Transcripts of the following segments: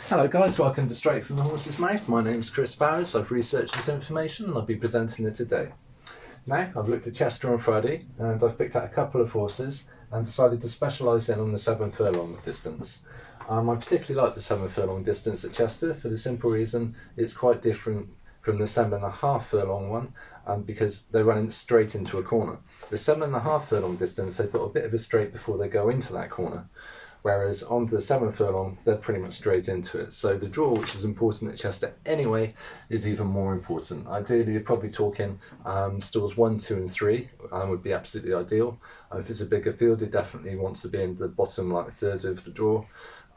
Hello guys, welcome to Straight from the Horse's Mouth. My name's Chris Bowers. I've researched this information and I'll be presenting it today. Now, I've looked at Chester on Friday and I've picked out a couple of horses and decided to specialise in on the 7 furlong distance. I particularly like the 7 furlong distance at Chester for the simple reason it's quite different from the 7.5 furlong one because they're running straight into a corner. The 7.5 furlong distance, they've got a bit of a straight before they go into that corner. Whereas on the 7 furlong, they're pretty much straight into it. So the draw, which is important at Chester anyway, is even more important. Ideally, you're probably talking stalls 1, 2 and 3 would be absolutely ideal. If it's a bigger field, it definitely wants to be in the bottom third of the draw.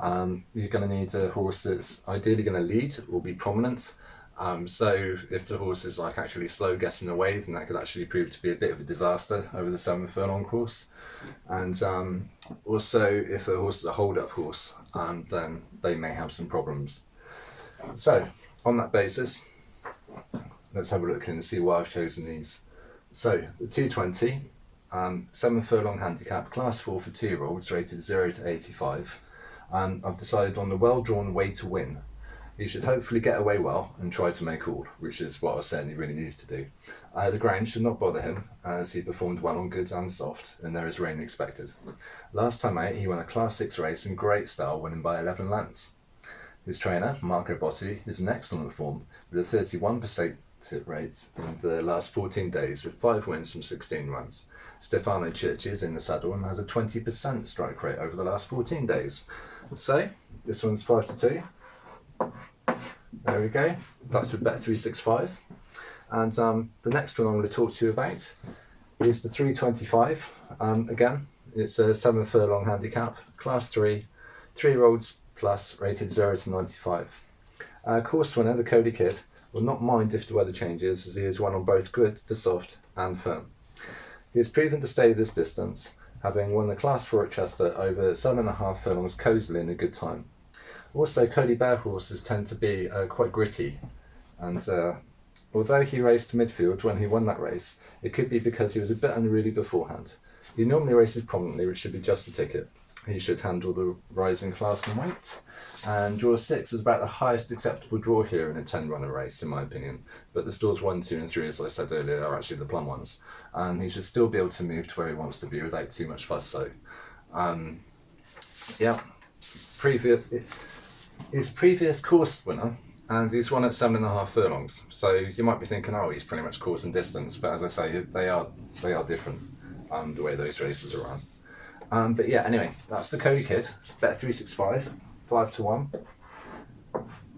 You're going to need a horse that's ideally going to lead or be prominent. So if the horse is actually slow getting away, then that could actually prove to be a bit of a disaster over the 7 furlong course. And also if a horse is a hold-up horse, then they may have some problems. So on that basis, let's have a look and see why I've chosen these. So the 220, 7 furlong handicap, class 4 for 2-year-olds, rated 0 to 85. I've decided on the well-drawn way to win. He should hopefully get away well and try to make all, which is what I was saying he really needs to do. The ground should not bother him as he performed well on good and soft and there is rain expected. Last time out he won a class 6 race in great style, winning by 11 lengths. His trainer, Marco Botti, is in excellent form with a 31% hit rate in the last 14 days with 5 wins from 16 runs. Stefano Church is in the saddle and has a 20% strike rate over the last 14 days. So this one's 5 to 2. There we go, that's with Bet365. And the next one I'm going to talk to you about is the 325. Again, it's a 7 furlong handicap, class 3, 3-year-olds plus, rated 0 to 95. Course winner, the Cody Kid, will not mind if the weather changes as he has won on both good to soft and firm. He has proven to stay this distance, having won the class 4 at Chester over 7.5 furlongs cosily in a good time. Also, Cody Bear horses tend to be quite gritty, and although he raced midfield when he won that race, it could be because he was a bit unruly beforehand. He normally races prominently, which should be just a ticket. He should handle the rising class and weight, and draw 6 is about the highest acceptable draw here in a 10-runner race, in my opinion. But the stalls 1, 2 and 3, as I said earlier, are actually the plum ones. He should still be able to move to where he wants to be without too much fuss. So, his previous course winner, and he's won at 7.5 furlongs. So you might be thinking, oh, he's pretty much course and distance, but as I say, they are different, the way those races are run. But yeah, anyway, that's the Cody Kid, Bet365, 5 to 1.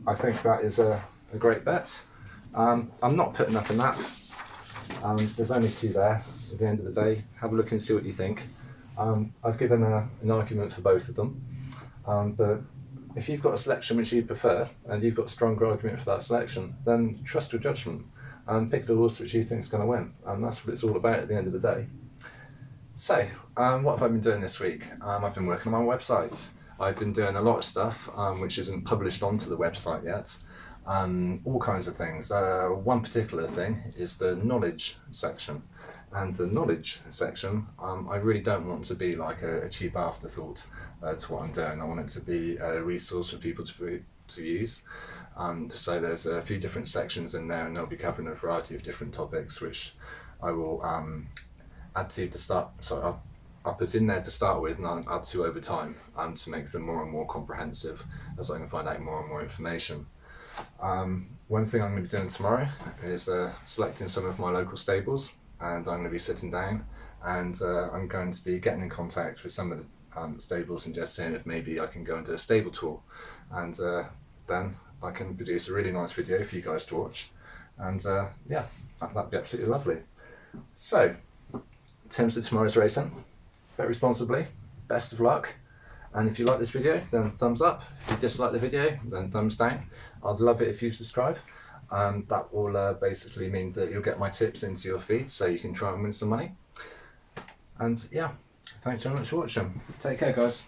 I think that is a great bet. I'm not putting up in that. There's only 2 there at the end of the day. Have a look and see what you think. I've given an argument for both of them, but if you've got a selection which you prefer and you've got a stronger argument for that selection, then trust your judgment and pick the horse which you think is going to win. And that's what it's all about at the end of the day. So, what have I been doing this week? I've been working on my website. I've been doing a lot of stuff which isn't published onto the website yet. All kinds of things. One particular thing is the knowledge section. And the knowledge section, I really don't want to be like a cheap afterthought to what I'm doing. I want it to be a resource for people to use. So there's a few different sections in there and they'll be covering a variety of different topics which I will add to start. So I'll put in there to start with and I'll add to over time to make them more and more comprehensive as I can find out more and more information. One thing I'm going to be doing tomorrow is selecting some of my local stables. And I'm going to be sitting down and I'm going to be getting in contact with some of the stables and just seeing if maybe I can go and do a stable tour. And then I can produce a really nice video for you guys to watch. And yeah, that'd be absolutely lovely. So, in terms of tomorrow's racing, bet responsibly, best of luck. And if you like this video, then thumbs up. If you dislike the video, then thumbs down. I'd love it if you subscribe. That will basically mean that you'll get my tips into your feed so you can try and win some money. And yeah, thanks very much for watching. Take care, guys.